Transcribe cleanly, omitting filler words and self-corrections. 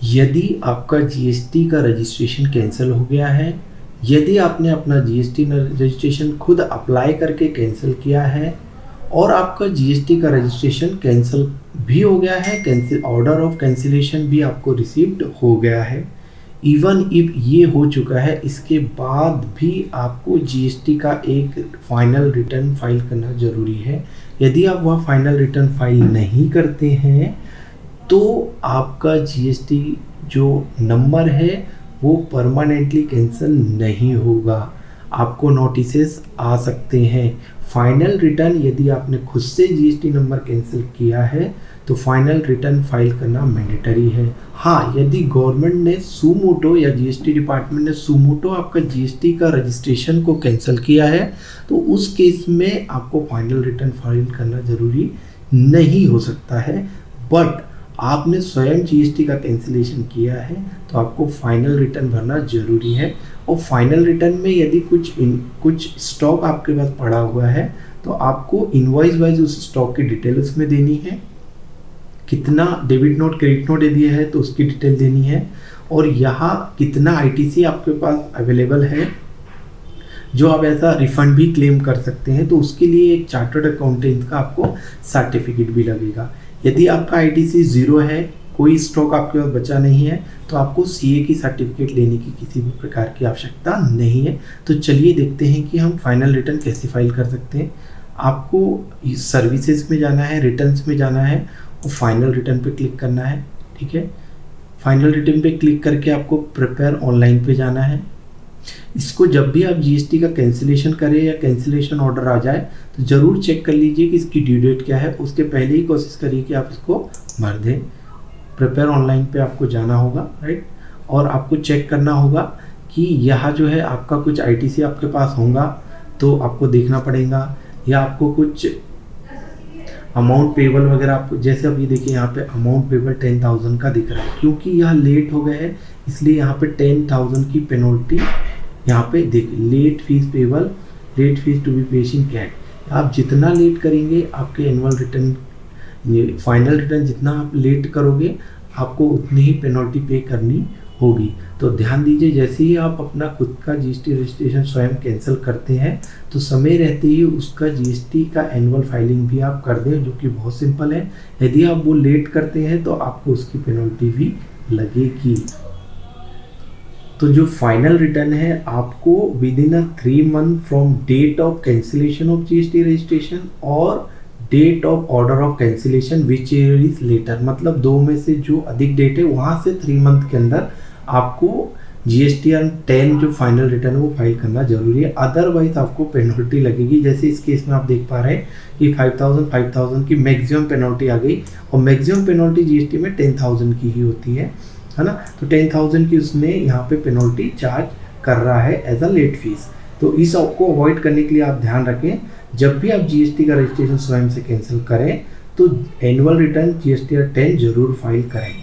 यदि आपका जीएसटी का रजिस्ट्रेशन कैंसिल हो गया है, यदि आपने अपना जीएसटी रजिस्ट्रेशन खुद अप्लाई करके कैंसिल किया है और आपका जीएसटी का रजिस्ट्रेशन कैंसिल भी हो गया है, कैंसिल ऑर्डर ऑफ कैंसिलेशन भी आपको रिसीव्ड हो गया है, इवन इफ ये हो चुका है, इसके बाद भी आपको जीएसटी का एक फाइनल रिटर्न फाइल करना ज़रूरी है। यदि आप वह फाइनल रिटर्न फाइल नहीं करते हैं तो आपका जीएसटी जो नंबर है वो परमानेंटली कैंसिल नहीं होगा, आपको नोटिसेस आ सकते हैं। फाइनल रिटर्न यदि आपने खुद से जीएसटी नंबर कैंसिल किया है तो फाइनल रिटर्न फाइल करना मैंडेटरी है। हाँ, यदि गवर्नमेंट ने सुमोटो या जीएसटी डिपार्टमेंट ने सुमोटो आपका जीएसटी का रजिस्ट्रेशन को कैंसिल किया है तो उस केस में आपको फाइनल रिटर्न फाइल करना ज़रूरी नहीं हो सकता है। बट आपने स्वयं जीएसटी का कैंसिलेशन किया है तो आपको फाइनल रिटर्न भरना ज़रूरी है। और फाइनल रिटर्न में यदि कुछ स्टॉक आपके पास पड़ा हुआ है तो आपको इनवॉइस वाइज उस स्टॉक की डिटेल उसमें देनी है, कितना डेबिट नोट क्रेडिट नोट यदि है तो उसकी डिटेल देनी है, और यहाँ कितना आईटीसी आपके पास अवेलेबल है जो आप ऐसा रिफंड भी क्लेम कर सकते हैं, तो उसके लिए एक चार्टर्ड अकाउंटेंट का आपको सर्टिफिकेट भी लगेगा। यदि आपका आईटीसी 0 है, कोई स्टॉक आपके पास बचा नहीं है, तो आपको सीए की सर्टिफिकेट लेने की किसी भी प्रकार की आवश्यकता नहीं है। तो चलिए देखते हैं कि हम फाइनल रिटर्न कैसे फाइल कर सकते हैं। आपको सर्विसेज में जाना है, रिटर्न्स में जाना है और फाइनल रिटर्न पे क्लिक करना है। ठीक है, फाइनल रिटर्न पे क्लिक करके आपको प्रिपेयर ऑनलाइन पे जाना है। इसको जब भी आप जीएसटी का कैंसिलेशन करें या कैंसिलेशन ऑर्डर आ जाए तो ज़रूर चेक कर लीजिए कि इसकी ड्यू डेट क्या है, उसके पहले ही कोशिश करिए कि आप इसको भर दें। प्रिपेयर ऑनलाइन पे आपको जाना होगा, राइट, और आपको चेक करना होगा कि यहाँ जो है आपका कुछ आईटीसी आपके पास होगा तो आपको देखना पड़ेगा, या आपको कुछ अमाउंट पेबल वगैरह आपको, जैसे अभी देखिए यहाँ पे अमाउंट पेबल 10,000 का दिख रहा है, क्योंकि यह लेट हो गए है इसलिए यहाँ पे 10,000 की पेनल्टी यहाँ पे देखिए, late fees payable, late fees to be paid in cash. आप जितना लेट करेंगे आपके एनुअल रिटर्न, फाइनल रिटर्न जितना आप लेट करोगे आपको उतनी ही पेनल्टी पे करनी होगी। तो ध्यान दीजिए, जैसे ही आप अपना खुद का जीएसटी रजिस्ट्रेशन स्वयं कैंसिल करते हैं तो समय रहते ही उसका जीएसटी का एनुअल फाइलिंग भी आप कर दें, जो कि बहुत सिंपल है। यदि आप वो लेट करते हैं तो आपको उसकी पेनल्टी भी लगेगी। तो जो फाइनल रिटर्न है आपको within 3 month from date of cancellation of GST registration और date of order of cancellation which is later, मतलब 2 में से जो अधिक डेट है वहाँ से 3 मंथ के अंदर आपको GSTN 10 जो फाइनल रिटर्न है वो फाइल करना जरूरी है, अदरवाइज आपको पेनल्टी लगेगी। जैसे इस केस में आप देख पा रहे हैं कि 5,000 की मैक्सिमम पेनल्टी आ गई, और मैक्सिमम पेनल्टी जीएसटी में 10,000 की ही होती है ना। तो 10,000 की उसने यहाँ पे पेनल्टी चार्ज कर रहा है एज अ लेट फीस। तो इस को अवॉइड करने के लिए आप ध्यान रखें, जब भी आप जीएसटी का रजिस्ट्रेशन स्वयं से कैंसिल करें तो एनुअल रिटर्न GSTN 10 जरूर फाइल करें।